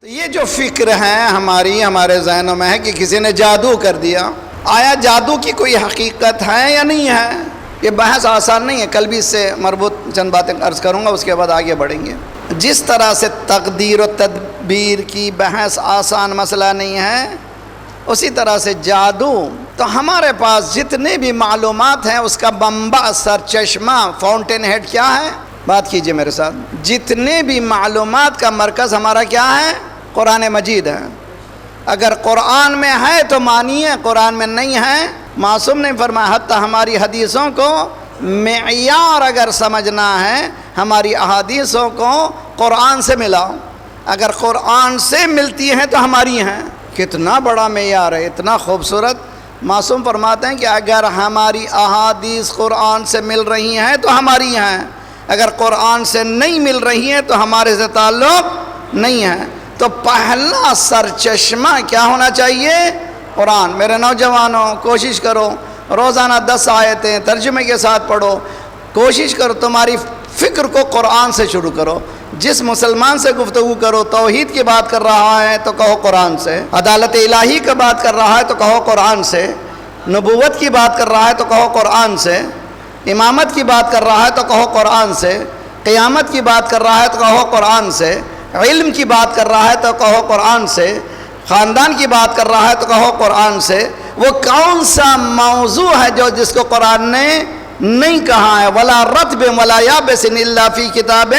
تو یہ جو فکر ہے ہمارے ذہنوں میں ہے کہ کسی نے جادو کر دیا، آیا جادو کی کوئی حقیقت ہے یا نہیں ہے؟ یہ بحث آسان نہیں ہے، کل بھی اس سے مربوط چند باتیں عرض کروں گا، اس کے بعد آگے بڑھیں گے۔ جس طرح سے تقدیر و تدبیر کی بحث آسان مسئلہ نہیں ہے، اسی طرح سے جادو تو ہمارے پاس جتنے بھی معلومات ہیں اس کا منبع، سرچشمہ، فاؤنٹین ہیڈ کیا ہے؟ بات کیجئے میرے ساتھ۔ جتنے بھی معلومات کا مرکز ہمارا کیا ہے؟ قرآن مجید ہے۔ اگر قرآن میں ہے تو مانیے، قرآن میں نہیں ہے معصوم نے فرمایا حتیٰ ہماری حدیثوں کو معیار اگر سمجھنا ہے، ہماری احادیثوں کو قرآن سے ملاؤ، اگر قرآن سے ملتی ہیں تو ہماری ہیں۔ کتنا بڑا معیار ہے، اتنا خوبصورت۔ معصوم فرماتے ہیں کہ اگر ہماری احادیث قرآن سے مل رہی ہیں تو ہماری ہیں، اگر قرآن سے نہیں مل رہی ہیں تو ہمارے سے تعلق نہیں ہے۔ تو پہلا سرچشمہ کیا ہونا چاہیے؟ قرآن۔ میرے نوجوانوں کوشش کرو، روزانہ 10 آیتیں ترجمے کے ساتھ پڑھو، کوشش کرو تمہاری فکر کو قرآن سے شروع کرو۔ جس مسلمان سے گفتگو کرو، توحید کی بات کر رہا ہے تو کہو قرآن سے، عدالت الہی کی بات کر رہا ہے تو کہو قرآن سے، نبوت کی بات کر رہا ہے تو کہو قرآن سے، امامت کی بات کر رہا ہے تو کہو قرآن سے، قیامت کی بات کر رہا ہے تو کہو قرآن سے، علم کی بات کر رہا ہے تو کہو قرآن سے، خاندان کی بات کر رہا ہے تو کہو قرآن سے۔ وہ کون سا موضوع ہے جس کو قرآن نے نہیں کہا ہے؟ وَلَا رَطْبٍ وَلَا يَابِسٍ إِلَّا فِي كِتَابٍ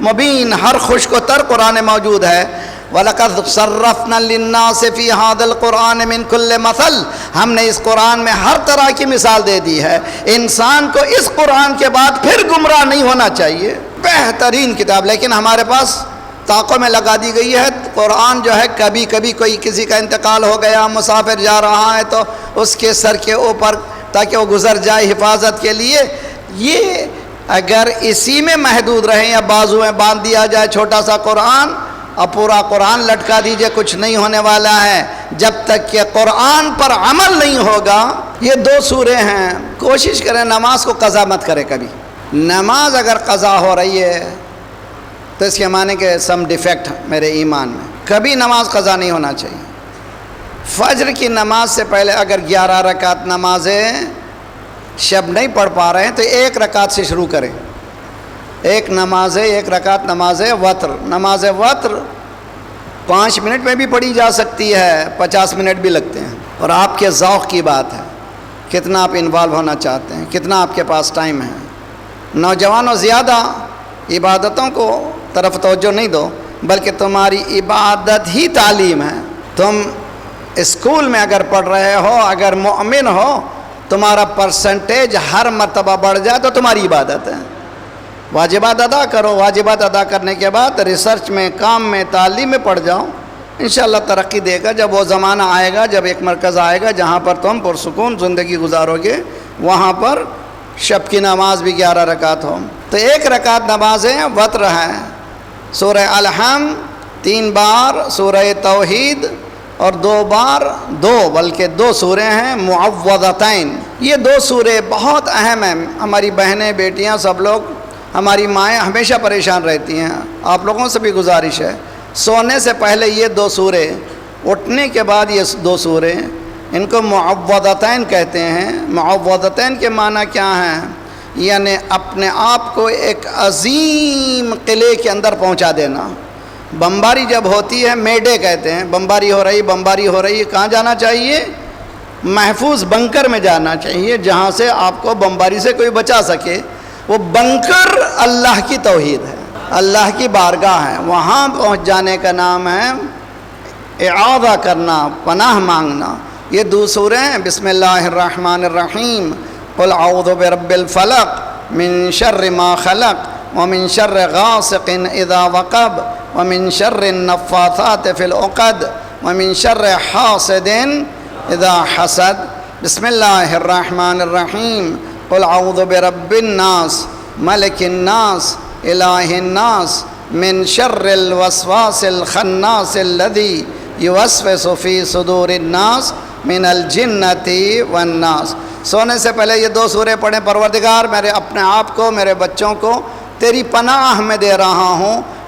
مُبِينٍ۔ ہر خشک و تر قرآن موجود ہے۔ وَلَقَدْ صَرَّفْنَا لِلنَّاسِ فِي هَذَا الْقُرْآنِ مِنْ كُلِّ مَثَلٍ۔ ہم نے اس قرآن میں ہر طرح کی مثال دے دی ہے۔ انسان کو اس قرآن کے بعد پھر گمراہ نہیں ہونا چاہیے۔ بہترین کتاب، لیکن ہمارے پاس طاقوں میں لگا دی گئی ہے۔ قرآن جو ہے کبھی کبھی کوئی کسی کا انتقال ہو گیا، مسافر جا رہا ہے تو اس کے سر کے اوپر تاکہ وہ گزر جائے حفاظت کے لیے، یہ اگر اسی میں محدود رہے یا بازو میں باندھ دیا جائے چھوٹا سا قرآن اور پورا قرآن لٹکا دیجئے، کچھ نہیں ہونے والا ہے جب تک کہ قرآن پر عمل نہیں ہوگا۔ یہ 2 سورے ہیں، کوشش کریں نماز کو قضا مت کرے کبھی۔ نماز اگر قضا ہو رہی ہے تو اس کے معنی کہ سم ڈیفیکٹ میرے ایمان میں، کبھی نماز قضا نہیں ہونا چاہیے۔ فجر کی نماز سے پہلے اگر 11 رکعت نمازیں شب نہیں پڑھ پا رہے ہیں تو 1 رکعت سے شروع کریں۔ 1 رکعت نماز وتر۔ نماز وتر 5 منٹ میں بھی پڑھی جا سکتی ہے، 50 منٹ بھی لگتے ہیں، اور آپ کے ذوق کی بات ہے کتنا آپ انوالو ہونا چاہتے ہیں، کتنا آپ کے پاس ٹائم ہے۔ نوجوانوں زیادہ عبادتوں کو طرف توجہ نہیں دو، بلکہ تمہاری عبادت ہی تعلیم ہے۔ تم اسکول میں اگر پڑھ رہے ہو، اگر مومن ہو، تمہارا پرسنٹیج ہر مرتبہ بڑھ جائے تو تمہاری عبادت ہے۔ واجبات ادا کرو، واجبات ادا کرنے کے بعد ریسرچ میں، کام میں، تعلیم میں پڑھ جاؤ، انشاءاللہ ترقی دے گا۔ جب وہ زمانہ آئے گا، جب ایک مرکز آئے گا جہاں پر تم پرسکون زندگی گزارو گے، وہاں پر شب کی نماز بھی 11 رکعت ہو۔ تو 1 رکعت نمازیں وتر ہیں۔ سورہ الحمد 3 بار، سورہ توحید اور 2 بار، بلکہ 2 سورے ہیں معوذتین۔ یہ 2 سورے بہت اہم ہیں۔ ہماری بہنیں، بیٹیاں، سب لوگ، ہماری مائیں ہمیشہ پریشان رہتی ہیں، آپ لوگوں سے بھی گزارش ہے، سونے سے پہلے یہ 2 سورے، اٹھنے کے بعد یہ 2 سورے، ان کو معوذتین کہتے ہیں۔ معوذتین کے معنی کیا ہیں؟ یعنی اپنے آپ کو ایک عظیم قلعے کے اندر پہنچا دینا۔ بمباری جب ہوتی ہے، میڈے کہتے ہیں، بمباری ہو رہی ہے، کہاں جانا چاہیے؟ محفوظ بنکر میں جانا چاہیے، جہاں سے آپ کو بمباری سے کوئی بچا سکے۔ وہ بنکر اللہ کی توحید ہے، اللہ کی بارگاہ ہے، وہاں پہنچ جانے کا نام ہے اعاذہ کرنا، پناہ مانگنا۔ یہ 2 سورے ہیں۔ بسم اللہ الرحمن الرحیم، قل اعوذ برب الفلق من شر ما خلق ومن شر غاسق اذا وقب ومن شر النفاثات في العقد ومن شر حاسد اذا حسد۔ بسم اللہ الرحمن الرحیم، قل اعوذ برب الناس ملک الناس الہ الناس من شر الوسواس الخناس الذي يوسوس في صدور الناس من الجنۃ والناس۔ سونے سے پہلے یہ 2 سورے پڑھیں۔ پروردگار، میرے اپنے آپ کو، میرے بچوں کو تیری پناہ میں دے رہا ہوں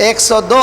102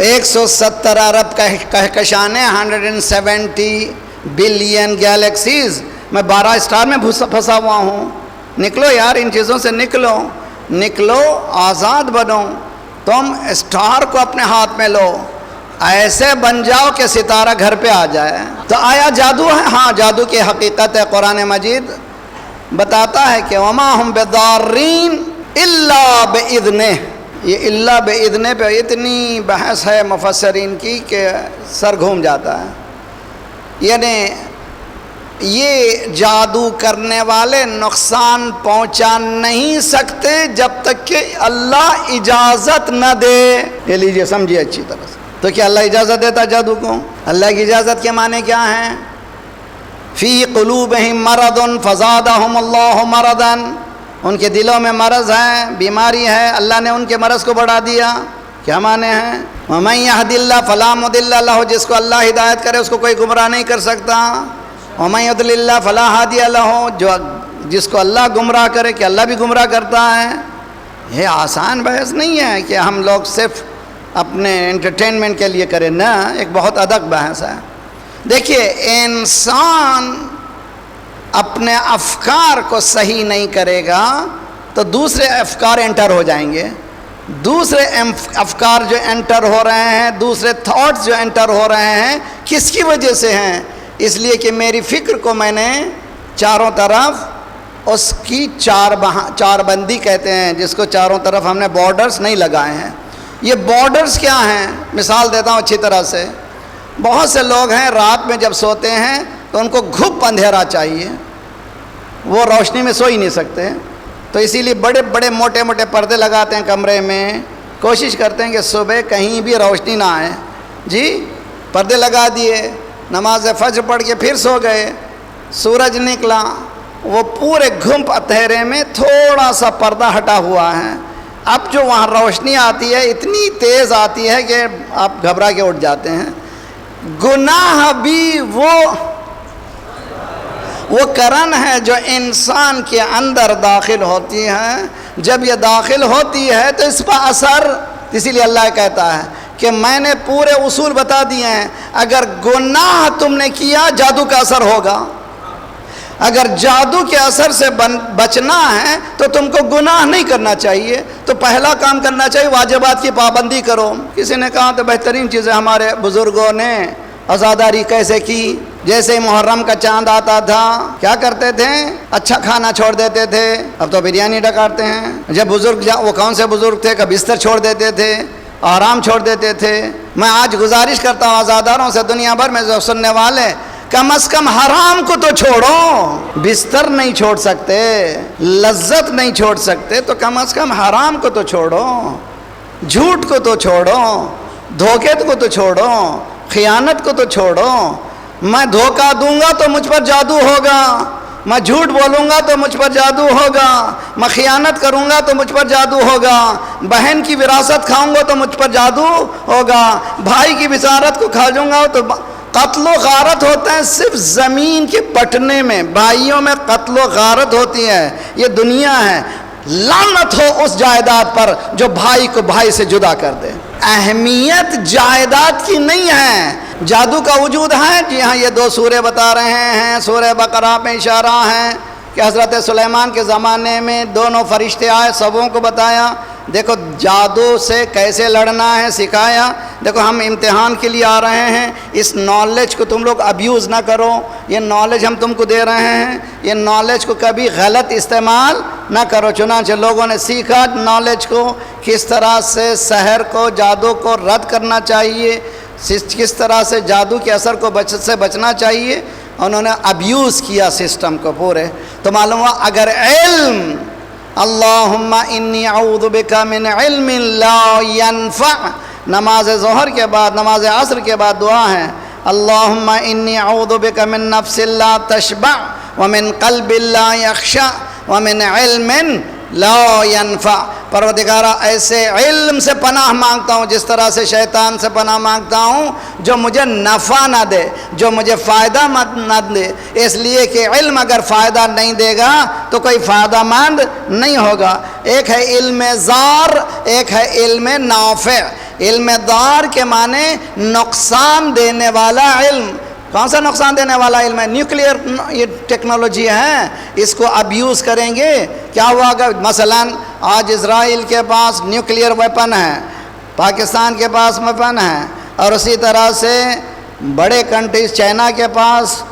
170 ارب کہکشانیں، 170 بلین گیلیکسیز، میں 12 اسٹار میں پھنسا ہوا ہوں. نکلو یار ان چیزوں سے، نکلو، آزاد بنو. تم اسٹار کو اپنے ہاتھ میں لو، ایسے بن جاؤ کہ ستارہ گھر پہ آ جائے. تو آیا جادو ہے؟ ہاں جادو کی حقیقت ہے. قرآن مجید بتاتا ہے کہ وما ہم بضارین الا باذنہ. یہ الا باذنہ پہ اتنی بحث ہے مفسرین کی کہ سر گھوم جاتا ہے. یعنی یہ جادو کرنے والے نقصان پہنچا نہیں سکتے جب تک کہ اللہ اجازت نہ دے. یہ لیجئے سمجھیے اچھی طرح سے. تو کیا اللہ اجازت دیتا جادو کو؟ اللہ کی اجازت کے معنی کیا ہیں؟ فی قلوبہم مرض فزادہم اللہ مرضا. ان کے دلوں میں مرض ہے، بیماری ہے، اللہ نے ان کے مرض کو بڑھا دیا. کیا معنی ہے؟ ومن یہد اللہ فلا مضل لہ. جس کو اللہ ہدایت کرے اس کو کوئی گمراہ نہیں کر سکتا. ومن یضلل اللہ فلا ہادی لہ. جس کو اللہ گمراہ کرے کہ اللہ بھی گمراہ کرتا ہے. یہ آسان بحث نہیں ہے کہ ہم لوگ صرف اپنے انٹرٹینمنٹ کے لیے کریں، نہ، ایک بہت ادق بحث ہے. دیکھیے انسان اپنے افکار کو صحیح نہیں کرے گا تو دوسرے افکار انٹر ہو جائیں گے. دوسرے افکار جو انٹر ہو رہے ہیں، دوسرے تھاٹس جو انٹر ہو رہے ہیں، کس کی وجہ سے ہیں؟ اس لیے کہ میری فکر کو میں نے چاروں طرف اس کی چار بندی کہتے ہیں، جس کو چاروں طرف ہم نے بارڈرز نہیں لگائے ہیں. یہ بارڈرز کیا ہیں؟ مثال دیتا ہوں اچھی طرح سے. بہت سے لوگ ہیں رات میں جب سوتے ہیں تو ان کو گھپ اندھیرا چاہیے، وہ روشنی میں سو ہی نہیں سکتے. تو اسی لیے بڑے بڑے موٹے موٹے پردے لگاتے ہیں کمرے میں، کوشش کرتے ہیں کہ صبح کہیں بھی روشنی نہ آئے. جی پردے لگا دیے، نماز فجر پڑھ کے پھر سو گئے، سورج نکلا، وہ پورے گھمپ اندھیرے میں تھوڑا سا پردہ ہٹا ہوا ہے. اب جو وہاں روشنی آتی ہے اتنی تیز آتی ہے کہ آپ گھبرا کے اٹھ جاتے ہیں. گناہ بھی وہ کرن ہے جو انسان کے اندر داخل ہوتی ہے. جب یہ داخل ہوتی ہے تو اس پر اثر، اسی لیے اللہ کہتا ہے کہ میں نے پورے اصول بتا دیے ہیں. اگر گناہ تم نے کیا جادو کا اثر ہوگا. اگر جادو کے اثر سے بچنا ہے تو تم کو گناہ نہیں کرنا چاہیے. تو پہلا کام کرنا چاہیے واجبات کی پابندی کرو. کسی نے کہا تو بہترین چیزیں ہمارے بزرگوں نے عزاداری کیسے کی. جیسے محرم کا چاند آتا تھا کیا کرتے تھے؟ اچھا کھانا چھوڑ دیتے تھے. اب تو بریانی ڈکاتے ہیں. جب بزرگ وہ کون سے بزرگ تھے کہ بستر چھوڑ دیتے تھے، آرام چھوڑ دیتے تھے. میں آج گزارش کرتا ہوں عزاداروں سے، دنیا بھر میں جو سننے والے، کم از کم حرام کو تو چھوڑو. بستر نہیں چھوڑ سکتے، لذت نہیں چھوڑ سکتے، تو کم از کم حرام کو تو چھوڑو، جھوٹ کو تو چھوڑو، دھوکے کو تو چھوڑو، خیانت کو تو چھوڑو. میں دھوکہ دوں گا تو مجھ پر جادو ہوگا، میں جھوٹ بولوں گا تو مجھ پر جادو ہوگا، میں خیانت کروں گا تو مجھ پر جادو ہوگا، بہن کی وراثت کھاؤں گا تو مجھ پر جادو ہوگا، بھائی کی وراثت کو کھا جاؤں گا تو قتل و غارت ہوتا ہے صرف زمین کے پٹنے میں. بھائیوں میں قتل و غارت ہوتی ہے. یہ دنیا ہے. لعنت ہو اس جائیداد پر جو بھائی کو بھائی سے جدا کر دے. اہمیت جائیداد کی نہیں ہے، جادو کا وجود ہے. جی ہاں، یہ 2 سورے بتا رہے ہیں. سورہ بقرہ میں اشارہ ہے کہ حضرت سلیمان کے زمانے میں 2 فرشتے آئے، سبوں کو بتایا دیکھو جادو سے کیسے لڑنا ہے، سکھایا. دیکھو ہم امتحان کے لیے آ رہے ہیں، اس نالج کو تم لوگ ابیوز نہ کرو. یہ نالج ہم تم کو دے رہے ہیں، یہ نالج کو کبھی غلط استعمال نہ کرو. چنانچہ لوگوں نے سیکھا نالج کو، کس طرح سے سحر کو، جادو کو رد کرنا چاہیے، کس طرح سے جادو کے اثر کو سے بچنا چاہیے. انہوں نے ابیوز کیا سسٹم کو پورے. تو معلوم ہوا اگر علم، اللہم انی اعوذ بک من علم لا ينفع، نماز ظہر کے بعد، نماز عصر کے بعد دعا ہے، اللہم انی اعوذ بک من نفس لا تشبع ومن قلب لا یخشع ومن علم لا ينفع۔ پروردگارہ ایسے علم سے پناہ مانگتا ہوں جس طرح سے شیطان سے پناہ مانگتا ہوں جو مجھے نفع نہ دے، جو مجھے فائدہ نہ دے، اس لیے کہ علم اگر فائدہ نہیں دے گا تو کوئی فائدہ مند نہیں ہوگا۔ ایک ہے علم ضار، ایک ہے علم نافع۔ علم ضار کے معنی نقصان دینے والا علم۔ کون سا نقصان دینے والا علم ہے؟ نیوکلیئر یہ ٹیکنالوجی ہے، اس کو اب یوز کریں گے کیا ہوا گا؟ مثلا آج اسرائیل کے پاس نیوکلیئر ویپن ہے، پاکستان کے پاس ویپن ہے، اور اسی طرح سے بڑے کنٹریز چائنا کے پاس،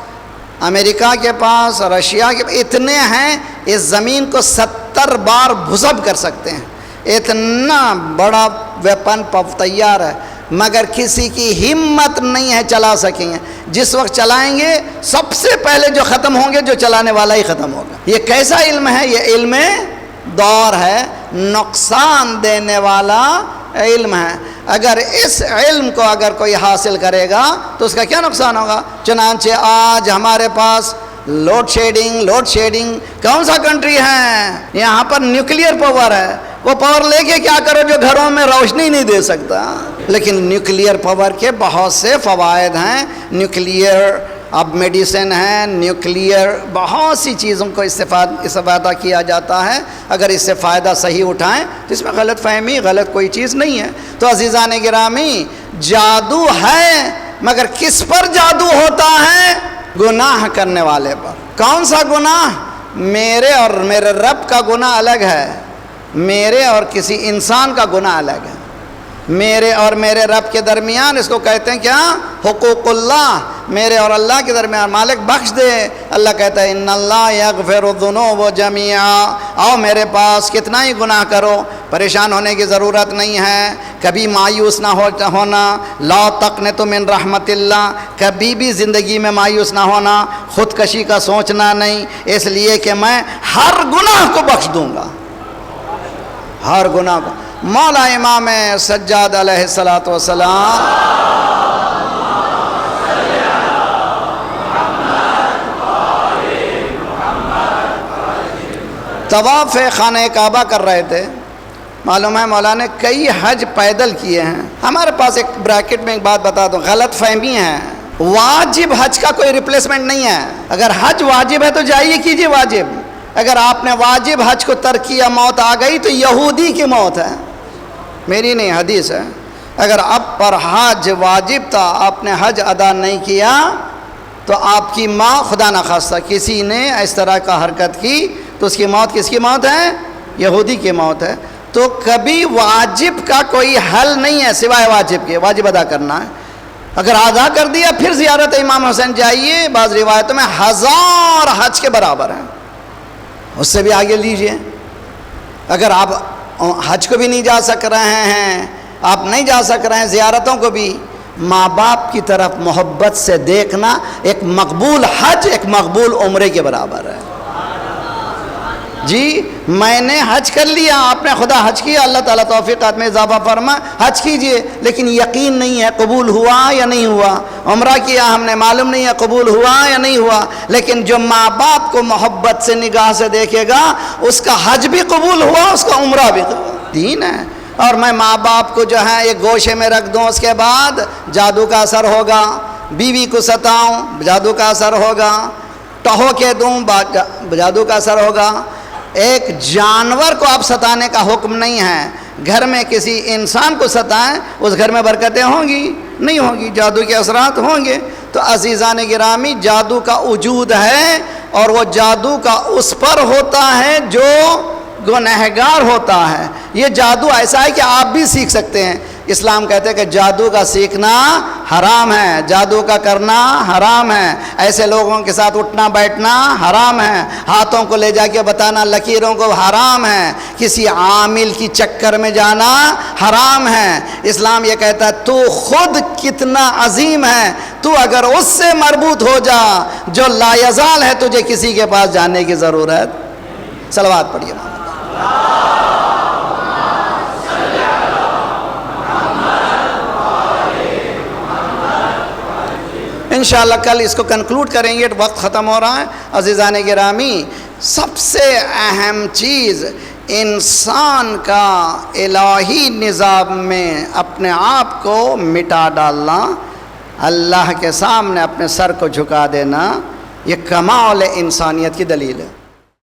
امریکہ کے پاس، رشیا کے پاس، اتنے ہیں اس زمین کو 70 بار بھسب کر سکتے ہیں۔ اتنا بڑا ویپن تیار ہے، مگر کسی کی ہمت نہیں ہے چلا سکیں گے۔ جس وقت چلائیں گے سب سے پہلے جو ختم ہوں گے جو چلانے والا ہی ختم ہوگا۔ یہ کیسا علم ہے؟ یہ علم دور ہے، نقصان دینے والا علم ہے۔ اگر اس علم کو اگر کوئی حاصل کرے گا تو اس کا کیا نقصان ہوگا؟ چنانچہ آج ہمارے پاس لوڈ شیڈنگ کون سا کنٹری ہے یہاں پر نیوکلیئر پاور ہے، وہ پاور لے کے کیا کرو جو گھروں میں روشنی نہیں دے سکتا۔ لیکن نیوکلیئر پاور کے بہت سے فوائد ہیں۔ نیوکلیئر اب میڈیسن ہے، نیوکلیئر بہت سی چیزوں کو استفادہ کیا جاتا ہے۔ اگر اس سے فائدہ صحیح اٹھائیں تو اس میں غلط فہمی، غلط کوئی چیز نہیں ہے۔ تو عزیزان گرامی، جادو ہے، مگر کس پر جادو ہوتا ہے؟ گناہ کرنے والے پر۔ کون سا گناہ؟ میرے اور میرے رب کا گناہ الگ ہے، میرے اور کسی انسان کا گناہ الگ ہے۔ میرے اور میرے رب کے درمیان اس کو کہتے ہیں کیا؟ حقوق اللہ، میرے اور اللہ کے درمیان۔ مالک بخش دے، اللہ کہتا ہے ان اللہ یغفر الذنوب جميعا۔ آؤ میرے پاس کتنا ہی گناہ کرو، پریشان ہونے کی ضرورت نہیں ہے، کبھی مایوس نہ ہونا، لا تقنطوا من رحمت اللہ، کبھی بھی زندگی میں مایوس نہ ہونا، خودکشی کا سوچنا نہیں، اس لیے کہ میں ہر گناہ کو بخش دوں گا، ہر گناہ کو۔ مولا امام سجاد علیہ السلام طواف خانہ کعبہ کر رہے تھے۔ معلوم ہے مولا نے کئی حج پیدل کیے ہیں۔ ہمارے پاس ایک بریکٹ میں ایک بات بتا دوں، غلط فہمی ہے، واجب حج کا کوئی ریپلیسمنٹ نہیں ہے۔ اگر حج واجب ہے تو جائیے کیجئے واجب، اگر آپ نے واجب حج کو ترک کیا، موت آ گئی تو یہودی کی موت ہے، میری نہیں، حدیث ہے۔ اگر اب پر حج واجب تھا، آپ نے حج ادا نہیں کیا تو آپ کی ماں، خدا نخواستہ کسی نے اس طرح کا حرکت کی تو اس کی موت کس کی موت ہے؟ یہودی کی موت ہے۔ تو کبھی واجب کا کوئی حل نہیں ہے سوائے واجب کے، واجب ادا کرنا ہے۔ اگر ادا کر دیا پھر زیارت امام حسین جائیے، بعض روایتوں میں 1000 حج کے برابر ہیں، اس سے بھی آگے لیجئے۔ اگر آپ حج کو بھی نہیں جا سک رہے ہیں، آپ نہیں جا سک رہے ہیں زیارتوں کو بھی، ماں باپ کی طرف محبت سے دیکھنا ایک مقبول حج، ایک مقبول عمرے کے برابر ہے۔ جی میں نے حج کر لیا، آپ نے خدا حج کیا، اللہ تعالیٰ توفیقات میں اضافہ فرما، حج کیجئے، لیکن یقین نہیں ہے قبول ہوا یا نہیں ہوا۔ عمرہ کیا ہم نے، معلوم نہیں ہے قبول ہوا یا نہیں ہوا، لیکن جو ماں باپ کو محبت سے نگاہ سے دیکھے گا اس کا حج بھی قبول ہوا، اس کا عمرہ بھی قبول۔ دین ہے۔ اور میں ماں باپ کو جو ہے ایک گوشے میں رکھ دوں، اس کے بعد جادو کا اثر ہوگا، بیوی کو ستاؤں جادو کا اثر ہوگا، ٹہو کے دوں جادو کا اثر ہوگا۔ ایک جانور کو آپ ستانے کا حکم نہیں ہے، گھر میں کسی انسان کو ستائیں اس گھر میں برکتیں ہوں گی؟ نہیں ہوں گی، جادو کے اثرات ہوں گے۔ تو عزیزان گرامی، جادو کا وجود ہے، اور وہ جادو کا اس پر ہوتا ہے جو گنہگار ہوتا ہے۔ یہ جادو ایسا ہے کہ آپ بھی سیکھ سکتے ہیں۔ اسلام کہتے ہیں کہ جادو کا سیکھنا حرام ہے، جادو کا کرنا حرام ہے، ایسے لوگوں کے ساتھ اٹھنا بیٹھنا حرام ہے، ہاتھوں کو لے جا کے بتانا لکیروں کو حرام ہے، کسی عامل کی چکر میں جانا حرام ہے۔ اسلام یہ کہتا ہے تو خود کتنا عظیم ہے، تو اگر اس سے مربوط ہو جا جو لا یزال ہے، تجھے کسی کے پاس جانے کی ضرورت۔ صلوات پڑھیے۔ انشاءاللہ کل اس کو کنکلوڈ کریں گے، وقت ختم ہو رہا ہے۔ عزیزان گرامی، سب سے اہم چیز انسان کا الہی نظام میں اپنے آپ کو مٹا ڈالنا، اللہ کے سامنے اپنے سر کو جھکا دینا، یہ کمال انسانیت کی دلیل ہے۔